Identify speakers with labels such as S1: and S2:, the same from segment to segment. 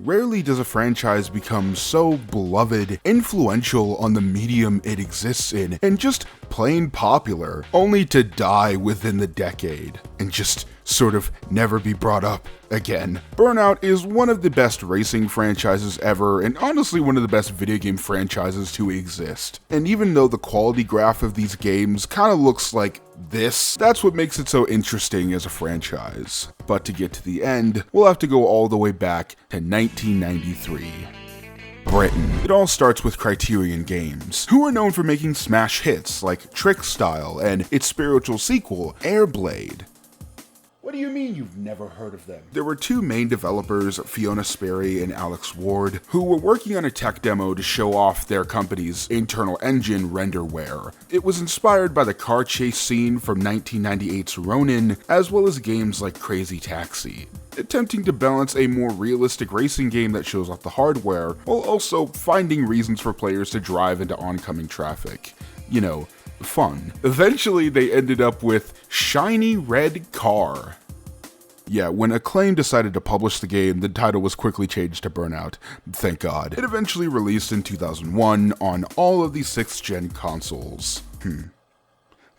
S1: Rarely does a franchise become so beloved, influential on the medium it exists in, and just plain popular, only to die within the decade, and just sort of never be brought up again. Burnout is one of the best racing franchises ever, and honestly one of the best video game franchises to exist. And even though the quality graph of these games kinda looks like this, that's what makes it so interesting as a franchise. But to get to the end, we'll have to go all the way back to 1993. Britain. It all starts with Criterion Games, who are known for making smash hits like Trick Style and its spiritual sequel, Airblade. What do you mean you've never heard of them? There were two main developers, Fiona Sperry and Alex Ward, who were working on a tech demo to show off their company's internal engine renderware. It was inspired by the car chase scene from 1998's Ronin, as well as games like Crazy Taxi, attempting to balance a more realistic racing game that shows off the hardware, while also finding reasons for players to drive into oncoming traffic. You know, fun. Eventually, they ended up with Shiny Red Car. Yeah, when Acclaim decided to publish the game, the title was quickly changed to Burnout, thank God. It eventually released in 2001 on all of the 6th gen consoles.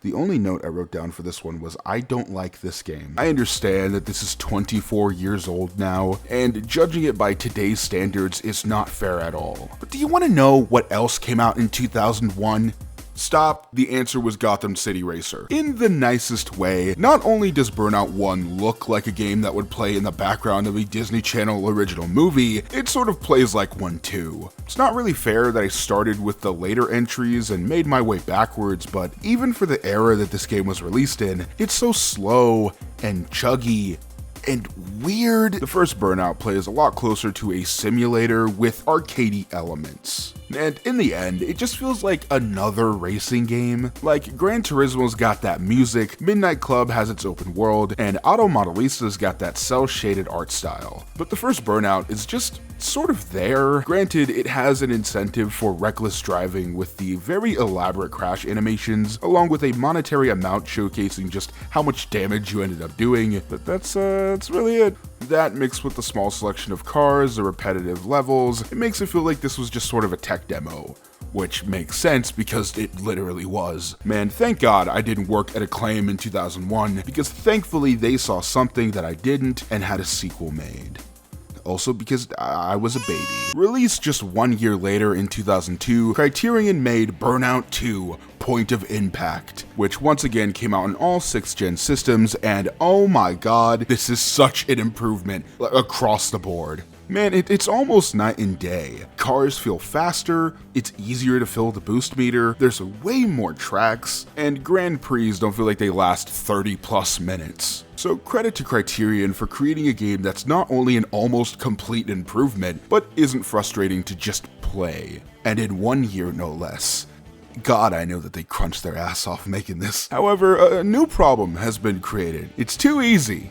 S1: The only note I wrote down for this one was, I don't like this game. I understand that this is 24 years old now, and judging it by today's standards is not fair at all. But do you want to know what else came out in 2001? Stop, the answer was Gotham City Racer. In the nicest way, not only does Burnout 1 look like a game that would play in the background of a Disney Channel original movie, it sort of plays like one too. It's not really fair that I started with the later entries and made my way backwards, but even for the era that this game was released in, it's so slow and chuggy and weird. The first Burnout plays a lot closer to a simulator with arcadey elements. And in the end, it just feels like another racing game. Like, Gran Turismo's got that music, Midnight Club has its open world, and Auto Modelista's got that cel-shaded art style. But the first Burnout is just sort of there. Granted, it has an incentive for reckless driving with the very elaborate crash animations, along with a monetary amount showcasing just how much damage you ended up doing, but that's really it. That mixed with the small selection of cars, the repetitive levels, it makes it feel like this was just sort of a tech demo. Which makes sense because it literally was. Man, thank God I didn't work at Acclaim in 2001, because thankfully they saw something that I didn't and had a sequel made. Also because I was a baby. Released just 1 year later in 2002, Criterion made Burnout 2 Point of Impact, which once again came out on all 6th gen systems, and oh my god, this is such an improvement across the board. Man, it's almost night and day. Cars feel faster, it's easier to fill the boost meter, there's way more tracks, and Grand Prix don't feel like they last 30 plus minutes. So credit to Criterion for creating a game that's not only an almost complete improvement, but isn't frustrating to just play. And in 1 year no less. God, I know that they crunched their ass off making this. However, a new problem has been created. It's too easy.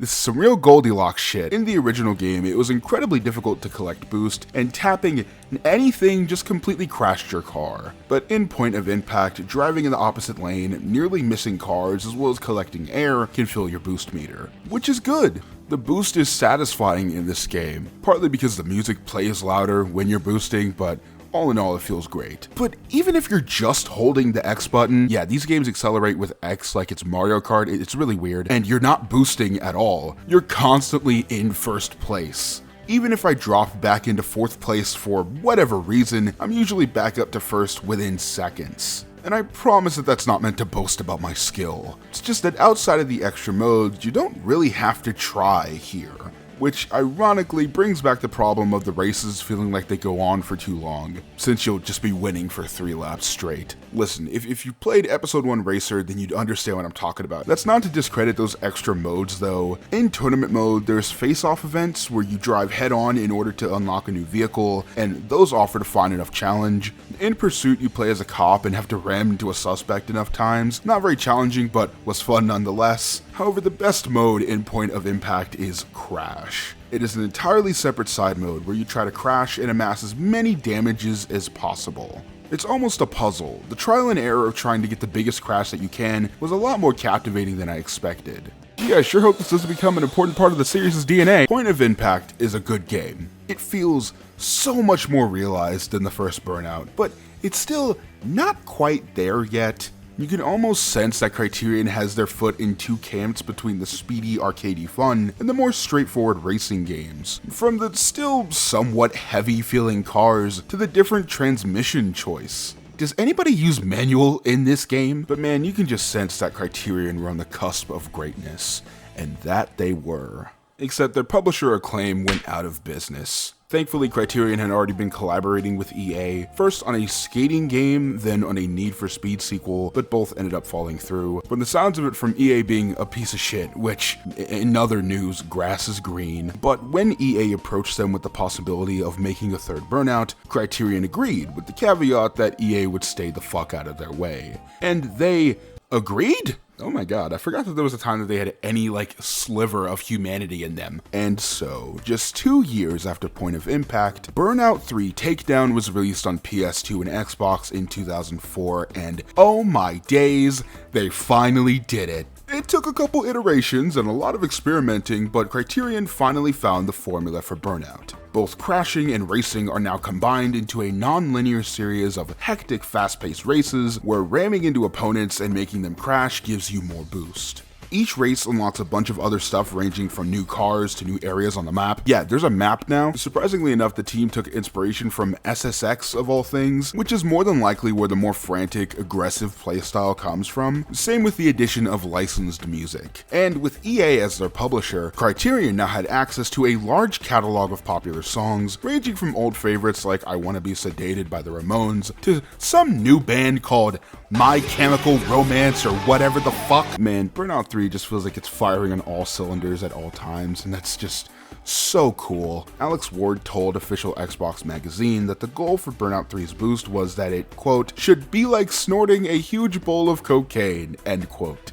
S1: This is some real Goldilocks shit. In the original game, it was incredibly difficult to collect boost, and tapping anything just completely crashed your car. But in Point of Impact, driving in the opposite lane, nearly missing cars, as well as collecting air, can fill your boost meter. Which is good. The boost is satisfying in this game, partly because the music plays louder when you're boosting, but all in all, it feels great. But even if you're just holding the X button, yeah, these games accelerate with X like it's Mario Kart, it's really weird, and you're not boosting at all. You're constantly in first place. Even if I drop back into 4th place for whatever reason, I'm usually back up to 1st within seconds. And I promise that that's not meant to boast about my skill. It's just that outside of the extra modes, you don't really have to try here. Which ironically brings back the problem of the races feeling like they go on for too long, since you'll just be winning for 3 laps straight. Listen, if you played Episode 1 Racer, then you'd understand what I'm talking about. That's not to discredit those extra modes though. In tournament mode, there's face-off events where you drive head-on in order to unlock a new vehicle, and those offer to find enough challenge. In Pursuit, you play as a cop and have to ram into a suspect enough times. Not very challenging, but was fun nonetheless. However, the best mode in Point of Impact is Crash. It is an entirely separate side mode where you try to crash and amass as many damages as possible. It's almost a puzzle. The trial and error of trying to get the biggest crash that you can was a lot more captivating than I expected. Gee, I sure hope this doesn't become an important part of the series' DNA. Point of Impact is a good game. It feels so much more realized than the first Burnout, but it's still not quite there yet. You can almost sense that Criterion has their foot in two camps between the speedy, arcadey fun and the more straightforward racing games. From the still somewhat heavy-feeling cars to the different transmission choice. Does anybody use manual in this game? But man, you can just sense that Criterion were on the cusp of greatness, and that they were. Except their publisher Acclaim went out of business. Thankfully, Criterion had already been collaborating with EA, first on a skating game, then on a Need for Speed sequel, but both ended up falling through. From the sounds of it from EA being a piece of shit, which, in other news, grass is green. But when EA approached them with the possibility of making a third Burnout, Criterion agreed, with the caveat that EA would stay the fuck out of their way. And they agreed? Oh my god, I forgot that there was a time that they had any, sliver of humanity in them. And so, just 2 years after Point of Impact, Burnout 3 Takedown was released on PS2 and Xbox in 2004, and oh my days, they finally did it. It took a couple iterations and a lot of experimenting, but Criterion finally found the formula for Burnout. Both crashing and racing are now combined into a non-linear series of hectic, fast-paced races where ramming into opponents and making them crash gives you more boost. Each race unlocks a bunch of other stuff ranging from new cars to new areas on the map. Yeah, there's a map now. Surprisingly enough, the team took inspiration from SSX of all things, which is more than likely where the more frantic, aggressive playstyle comes from. Same with the addition of licensed music. And with EA as their publisher, Criterion now had access to a large catalog of popular songs, ranging from old favorites like I Wanna Be Sedated by the Ramones, to some new band called My Chemical Romance or whatever the fuck. Man, Burnout 3 just feels like it's firing on all cylinders at all times, and that's just so cool. Alex Ward told official Xbox magazine that the goal for Burnout 3's boost was that it, quote, should be like snorting a huge bowl of cocaine, end quote.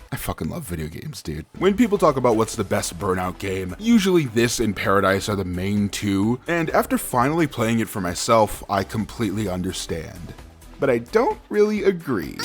S1: I fucking love video games, dude. When people talk about what's the best Burnout game, usually this and Paradise are the main two, and after finally playing it for myself, I completely understand. But I don't really agree.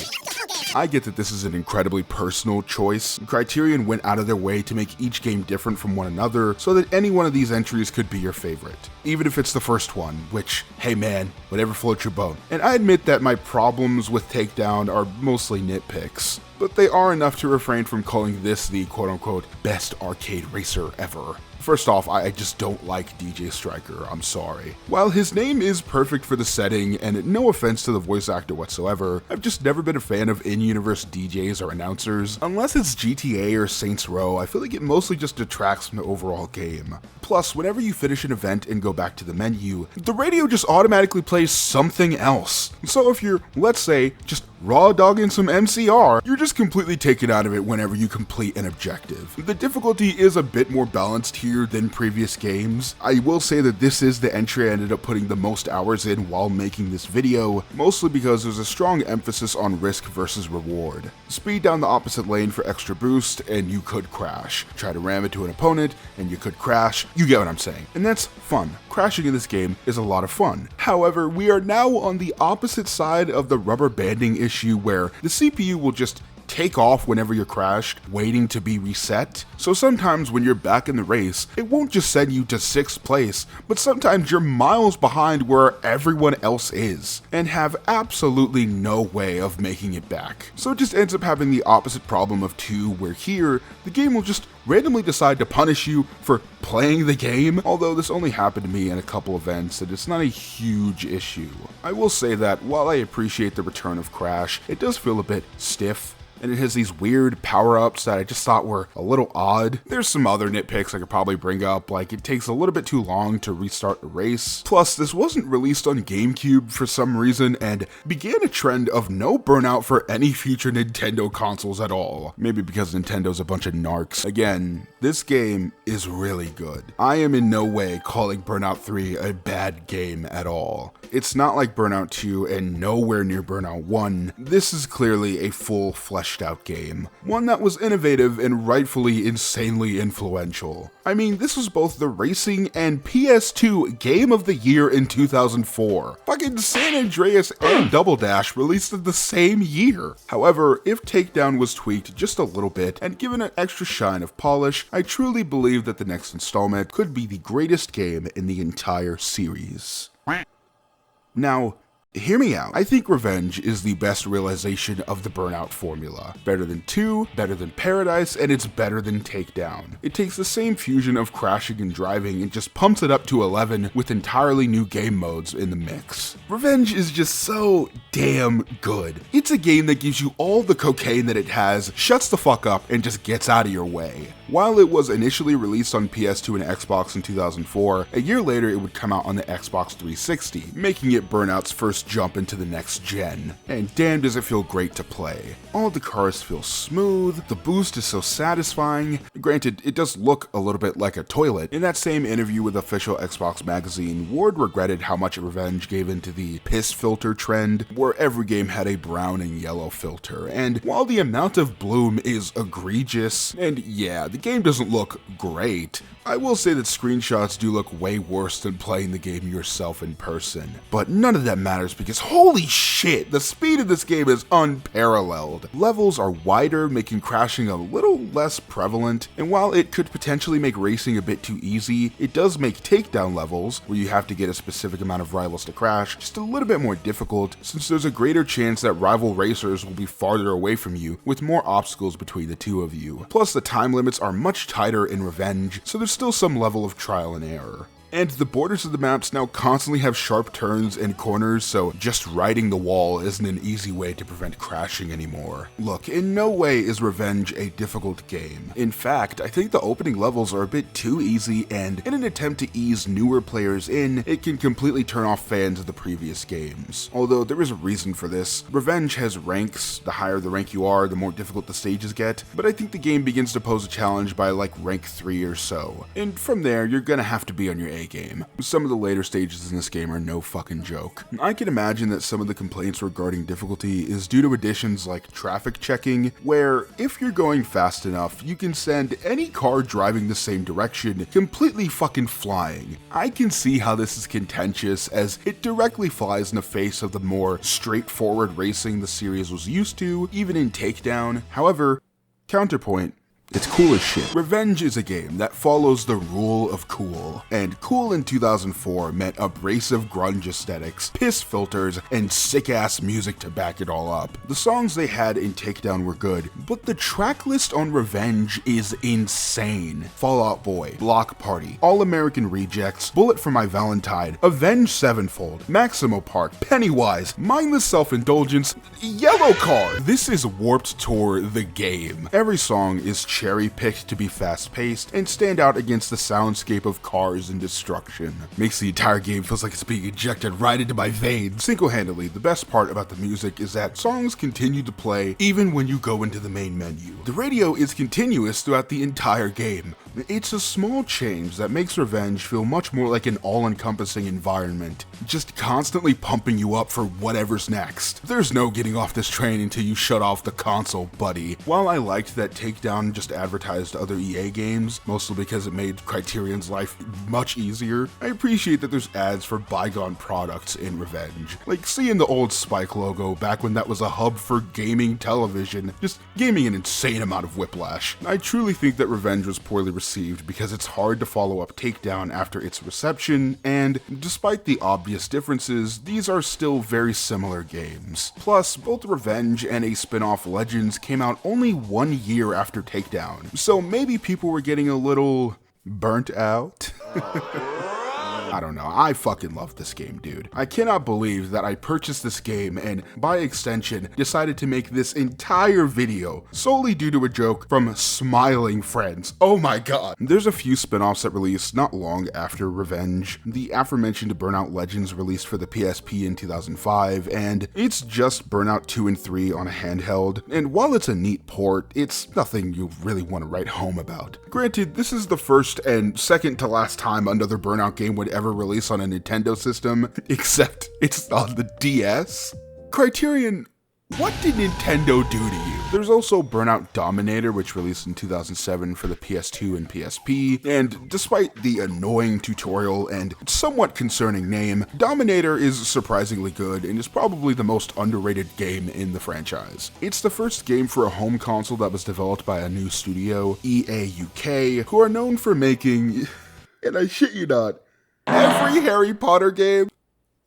S1: I get that this is an incredibly personal choice. Criterion went out of their way to make each game different from one another so that any one of these entries could be your favorite. Even if it's the first one, which, hey man, whatever floats your boat. And I admit that my problems with Takedown are mostly nitpicks, but they are enough to refrain from calling this the quote-unquote best arcade racer ever. First off, I just don't like DJ Striker, I'm sorry. While his name is perfect for the setting, and no offense to the voice actor whatsoever, I've just never been a fan of in-universe DJs or announcers. Unless it's GTA or Saints Row, I feel like it mostly just detracts from the overall game. Plus, whenever you finish an event and go back to the menu, the radio just automatically plays something else. So if you're, let's say, just raw dogging some MCR, you're just completely taken out of it whenever you complete an objective. The difficulty is a bit more balanced here than previous games. I will say that this is the entry I ended up putting the most hours in while making this video, mostly because there's a strong emphasis on risk versus reward. Speed down the opposite lane for extra boost, and you could crash. Try to ram into an opponent, and you could crash. You get what I'm saying. And that's fun. Crashing in this game is a lot of fun. However, we are now on the opposite side of the rubber banding issue where the CPU will just take off whenever you're crashed, waiting to be reset. So sometimes when you're back in the race, it won't just send you to 6th place, but sometimes you're miles behind where everyone else is, and have absolutely no way of making it back. So it just ends up having the opposite problem of 2, where here, the game will just randomly decide to punish you for playing the game, although this only happened to me in a couple events and it's not a huge issue. I will say that while I appreciate the return of Crash, it does feel a bit stiff, and it has these weird power-ups that I just thought were a little odd. There's some other nitpicks I could probably bring up, like it takes a little bit too long to restart a race. Plus, this wasn't released on GameCube for some reason and began a trend of no Burnout for any future Nintendo consoles at all. Maybe because Nintendo's a bunch of narcs. Again, this game is really good. I am in no way calling Burnout 3 a bad game at all. It's not like Burnout 2 and nowhere near Burnout 1. This is clearly a full fleshed fleshed out game, one that was innovative and rightfully insanely influential. I mean, this was both the racing and PS2 Game of the Year in 2004. Fucking San Andreas and Double Dash released in the same year. However, if Takedown was tweaked just a little bit and given an extra shine of polish, I truly believe that the next installment could be the greatest game in the entire series. Now, hear me out. I think Revenge is the best realization of the Burnout formula. Better than 2, better than Paradise, and it's better than Takedown. It takes the same fusion of crashing and driving and just pumps it up to 11 with entirely new game modes in the mix. Revenge is just so damn good. It's a game that gives you all the cocaine that it has, shuts the fuck up, and just gets out of your way. While it was initially released on PS2 and Xbox in 2004, a year later it would come out on the Xbox 360, making it Burnout's first jump into the next gen. And damn does it feel great to play. All the cars feel smooth, the boost is so satisfying. Granted, it does look a little bit like a toilet. In that same interview with official Xbox magazine, Ward regretted how much Revenge gave into the piss filter trend, where every game had a brown and yellow filter. And while the amount of bloom is egregious, and yeah, the game doesn't look great, I will say that screenshots do look way worse than playing the game yourself in person. But none of that matters because holy shit, the speed of this game is unparalleled. Levels are wider, making crashing a little less prevalent, and while it could potentially make racing a bit too easy, it does make takedown levels, where you have to get a specific amount of rivals to crash, just a little bit more difficult, since there's a greater chance that rival racers will be farther away from you, with more obstacles between the two of you. Plus, the time limits are much tighter in Revenge, so there's still some level of trial and error. And the borders of the maps now constantly have sharp turns and corners, so just riding the wall isn't an easy way to prevent crashing anymore. Look, in no way is Revenge a difficult game. In fact, I think the opening levels are a bit too easy, and in an attempt to ease newer players in, it can completely turn off fans of the previous games. Although there is a reason for this. Revenge has ranks. The higher the rank you are, the more difficult the stages get, but I think the game begins to pose a challenge by like rank 3 or so. And from there, you're gonna have to be on your A game. Some of the later stages in this game are no fucking joke. I can imagine that some of the complaints regarding difficulty is due to additions like traffic checking, where if you're going fast enough, you can send any car driving the same direction completely fucking flying. I can see how this is contentious, as it directly flies in the face of the more straightforward racing the series was used to, even in Takedown. However, counterpoint, it's cool as shit. Revenge is a game that follows the rule of cool, and cool in 2004 meant abrasive grunge aesthetics, piss filters, and sick-ass music to back it all up. The songs they had in Takedown were good, but the track list on Revenge is insane. Fall Out Boy, Block Party, All American Rejects, Bullet for My Valentine, Avenged Sevenfold, Maximo Park, Pennywise, Mindless Self-Indulgence, Yellow Car. This is Warped Tour the game. Every song is cherry-picked to be fast-paced and stand out against the soundscape of cars and destruction. Makes the entire game feels like it's being injected right into my veins. Single-handedly, the best part about the music is that songs continue to play even when you go into the main menu. The radio is continuous throughout the entire game. It's a small change that makes Revenge feel much more like an all-encompassing environment, just constantly pumping you up for whatever's next. There's no getting off this train until you shut off the console, buddy. While I liked that Takedown just advertised other EA games, mostly because it made Criterion's life much easier, I appreciate that there's ads for bygone products in Revenge. Like seeing the old Spike logo back when that was a hub for gaming television, just gave me an insane amount of whiplash. I truly think that Revenge was poorly received because it's hard to follow up Takedown after its reception, and despite the obvious differences, these are still very similar games. Plus, both Revenge and a spin-off Legends came out only 1 year after Takedown, so maybe people were getting a little burnt out. I don't know, I fucking love this game, dude. I cannot believe that I purchased this game and, by extension, decided to make this entire video solely due to a joke from smiling friends. Oh my god. There's a few spin-offs that released not long after Revenge. The aforementioned Burnout Legends released for the PSP in 2005, and it's just Burnout 2 and 3 on a handheld, and while it's a neat port, it's nothing you really want to write home about. Granted, this is the first and second to last time another Burnout game would ever release on a Nintendo system, except it's on the DS. Criterion, What did Nintendo do to you? There's also Burnout Dominator, which released in 2007 for the PS2 and PSP, and despite the annoying tutorial and somewhat concerning name, Dominator is surprisingly good and is probably the most underrated game in the franchise. It's the first game for a home console that was developed by a new studio, EA UK, who are known for making, and I shit you not, every Harry Potter game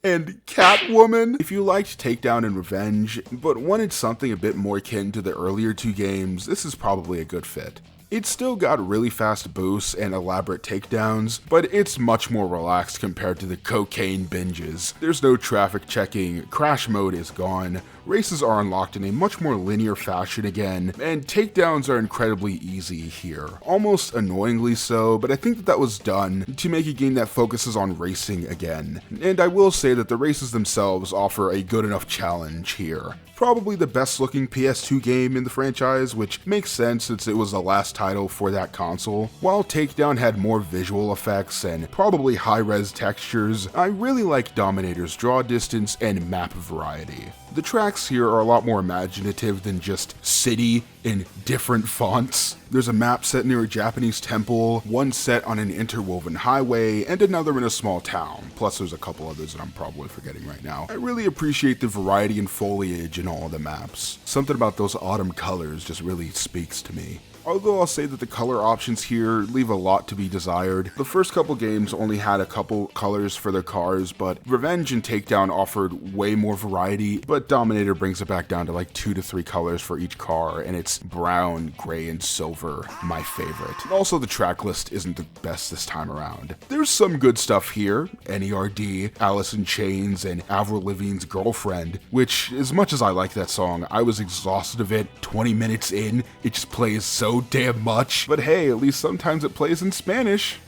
S1: and Catwoman. If you liked Takedown and Revenge, but wanted something a bit more akin to the earlier two games, this is probably a good fit. It's still got really fast boosts and elaborate takedowns, but it's much more relaxed compared to the cocaine binges. There's no traffic checking, crash mode is gone, races are unlocked in a much more linear fashion again, and takedowns are incredibly easy here. Almost annoyingly so, but I think that was done to make a game that focuses on racing again. And I will say that the races themselves offer a good enough challenge here. Probably the best looking PS2 game in the franchise, which makes sense since it was the last title for that console. While Takedown had more visual effects and probably high-res textures, I really like Dominator's draw distance and map variety. The tracks here are a lot more imaginative than just city in different fonts. There's a map set near a Japanese temple, one set on an interwoven highway, and another in a small town. Plus there's a couple others that I'm probably forgetting right now. I really appreciate the variety and foliage in all the maps. Something about those autumn colors just really speaks to me. Although I'll say that the color options here leave a lot to be desired. The first couple games only had a couple colors for their cars, but Revenge and Takedown offered way more variety, but Dominator brings it back down to like 2 to 3 colors for each car, and it's brown, gray, and silver, my favorite. Also, the track list isn't the best this time around. There's some good stuff here, NERD, Alice in Chains, and Avril Lavigne's Girlfriend, which, as much as I like that song, I was exhausted of it 20 minutes in. It just plays so damn much. But hey, at least sometimes it plays in Spanish.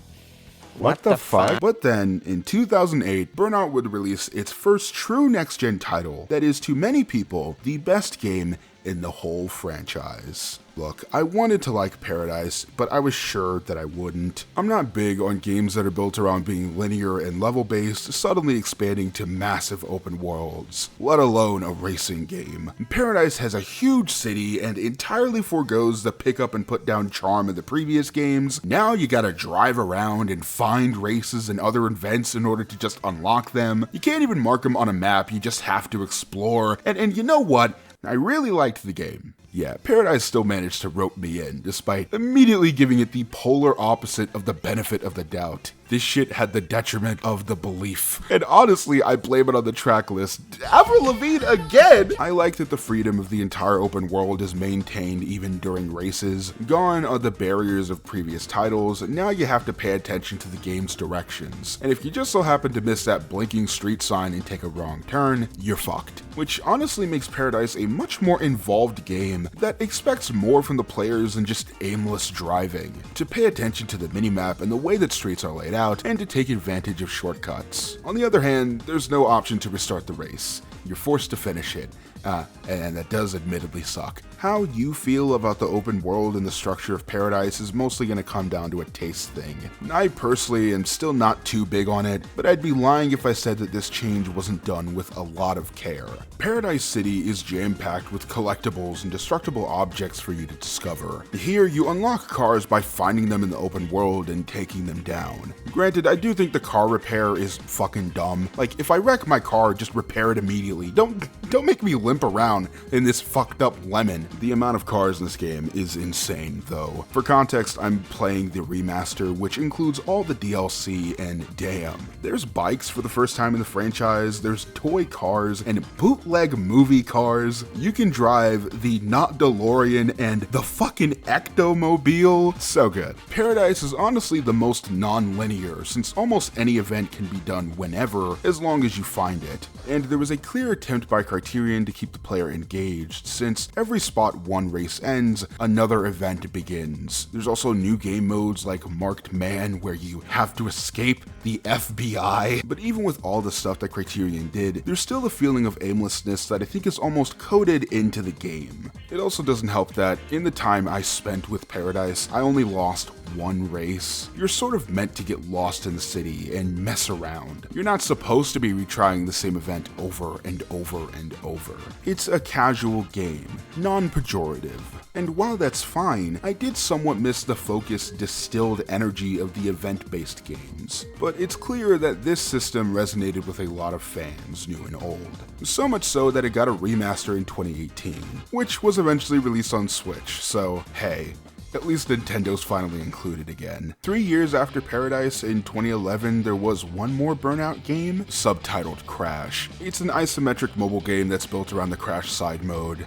S1: What the fuck? But then, in 2008, Burnout would release its first true next-gen title that is, to many people, the best game in the whole franchise. Look, I wanted to like Paradise, but I was sure that I wouldn't. I'm not big on games that are built around being linear and level-based, suddenly expanding to massive open worlds, let alone a racing game. Paradise has a huge city and entirely forgoes the pick up and put down charm of the previous games. Now you gotta drive around and find races and other events in order to just unlock them. You can't even mark them on a map, you just have to explore. And you know what? I really liked the game. Yeah, Paradise still managed to rope me in, despite immediately giving it the polar opposite of the benefit of the doubt. This shit had the detriment of the belief. And honestly, I blame it on the track list. Avril Lavigne again! I like that the freedom of the entire open world is maintained even during races. Gone are the barriers of previous titles, now you have to pay attention to the game's directions. And if you just so happen to miss that blinking street sign and take a wrong turn, you're fucked. Which honestly makes Paradise a much more involved game that expects more from the players than just aimless driving. To pay attention to the minimap and the way that streets are laid out, and to take advantage of shortcuts. On the other hand, there's no option to restart the race. You're forced to finish it, and that does admittedly suck. How you feel about the open world and the structure of Paradise is mostly going to come down to a taste thing. I personally am still not too big on it, but I'd be lying if I said that this change wasn't done with a lot of care. Paradise City is jam-packed with collectibles and destructible objects for you to discover. Here, you unlock cars by finding them in the open world and taking them down. Granted, I do think the car repair is fucking dumb. Like, if I wreck my car, just repair it immediately. Don't make me limp around in this fucked up lemon. The amount of cars in this game is insane, though. For context, I'm playing the remaster, which includes all the DLC, and damn. There's bikes for the first time in the franchise, there's toy cars, and bootleg movie cars. You can drive the not DeLorean and the fucking Ectomobile. So good. Paradise is honestly the most non-linear, since almost any event can be done whenever, as long as you find it. And there was a clear attempt by Criterion to keep the player engaged, since every spot one race ends, another event begins. There's also new game modes like Marked Man, where you have to escape the FBI. But even with all the stuff that Criterion did, there's still a feeling of aimlessness that I think is almost coded into the game. It also doesn't help that in the time I spent with Paradise, I only lost one race. You're sort of meant to get lost in the city and mess around. You're not supposed to be retrying the same event over and over and and over. It's a casual game, non-pejorative. And while that's fine, I did somewhat miss the focused, distilled energy of the event-based games. But it's clear that this system resonated with a lot of fans, new and old. So much so that it got a remaster in 2018, which was eventually released on Switch, so hey. At least Nintendo's finally included again. 3 years after Paradise, in 2011, there was one more Burnout game, subtitled Crash. It's an isometric mobile game that's built around the Crash side mode.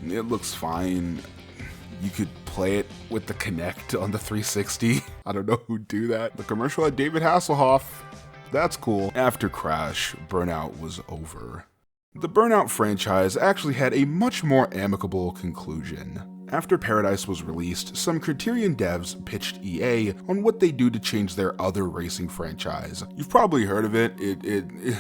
S1: It looks fine. You could play it with the Kinect on the 360. I don't know who'd do that. The commercial had David Hasselhoff. That's cool. After Crash, Burnout was over. The Burnout franchise actually had a much more amicable conclusion. After Paradise was released, some Criterion devs pitched EA on what they do to change their other racing franchise. You've probably heard of it.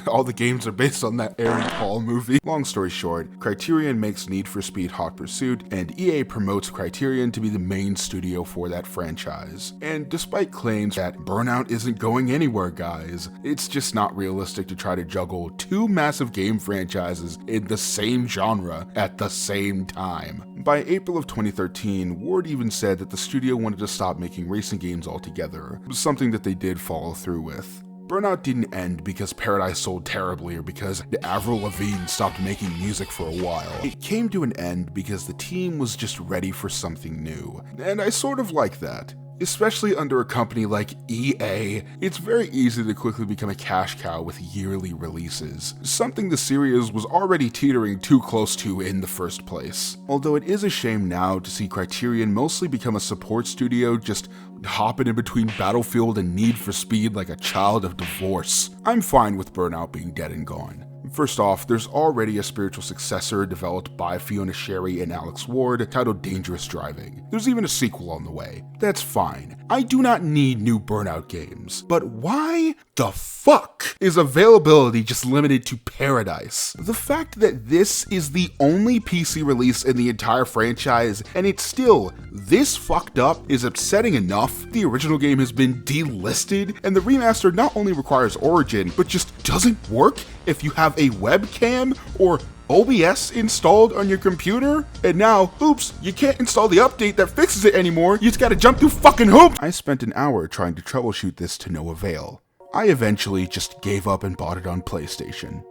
S1: All the games are based on that Aaron Paul movie. Long story short, Criterion makes Need for Speed Hot Pursuit, and EA promotes Criterion to be the main studio for that franchise. And despite claims that Burnout isn't going anywhere, guys, it's just not realistic to try to juggle two massive game franchises in the same genre at the same time. By April of 2013, Ward even said that the studio wanted to stop making racing games altogether, something that they did follow through with. Burnout didn't end because Paradise sold terribly or because Avril Lavigne stopped making music for a while. It came to an end because the team was just ready for something new, and I sort of like that. Especially under a company like EA, it's very easy to quickly become a cash cow with yearly releases, something the series was already teetering too close to in the first place. Although it is a shame now to see Criterion mostly become a support studio just hopping in between Battlefield and Need for Speed like a child of divorce. I'm fine with Burnout being dead and gone. First off, there's already a spiritual successor developed by Fiona and Alex Ward titled Dangerous Driving. There's even a sequel on the way. That's fine. I do not need new Burnout games. But why the fuck is availability just limited to Paradise? The fact that this is the only PC release in the entire franchise and it's still this fucked up is upsetting enough. The original game has been delisted and the remaster not only requires Origin, but just doesn't work if you have a webcam or OBS installed on your computer, and now, oops, you can't install the update that fixes it anymore, you just gotta jump through fucking hoops! I spent an hour trying to troubleshoot this to no avail. I eventually just gave up and bought it on PlayStation.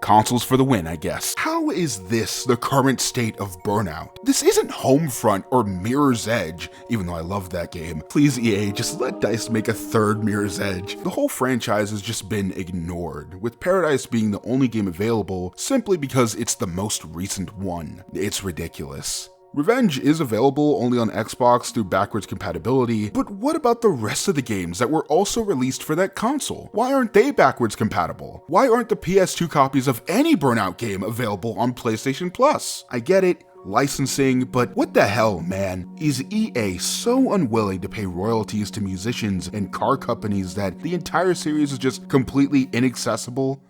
S1: Consoles for the win, I guess. How is this the current state of Burnout? This isn't Homefront or Mirror's Edge, even though I love that game. Please EA, just let DICE make a third Mirror's Edge. The whole franchise has just been ignored, with Paradise being the only game available simply because it's the most recent one. It's ridiculous. Revenge is available only on Xbox through backwards compatibility, but what about the rest of the games that were also released for that console? Why aren't they backwards compatible? Why aren't the PS2 copies of any Burnout game available on PlayStation Plus? I get it, licensing, but what the hell, man? Is EA so unwilling to pay royalties to musicians and car companies that the entire series is just completely inaccessible?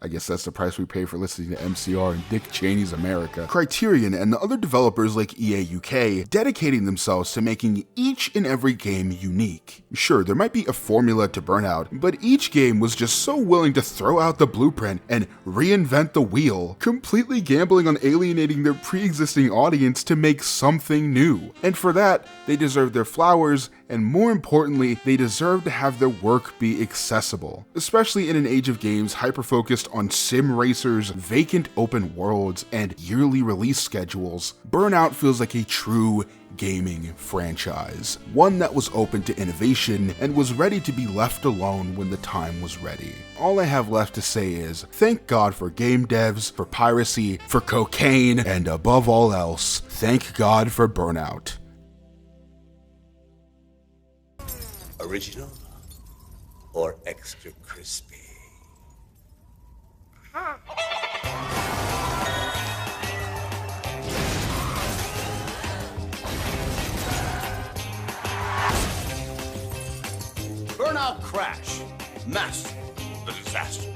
S1: I guess that's the price we pay for listening to MCR and Dick Cheney's America. Criterion and the other developers like EA UK dedicating themselves to making each and every game unique. Sure, there might be a formula to Burnout, but each game was just so willing to throw out the blueprint and reinvent the wheel, completely gambling on alienating their pre-existing audience to make something new. And for that, they deserve their flowers, and more importantly, they deserve to have their work be accessible, especially in an age of games hyper-focused on sim racers, vacant open worlds, and yearly release schedules. Burnout feels like a true gaming franchise, one that was open to innovation and was ready to be left alone when the time was ready. All I have left to say is, thank God for game devs, for piracy, for cocaine, and above all else, thank God for Burnout.
S2: Original or extra crispy? Burnout Crash. Master the disaster.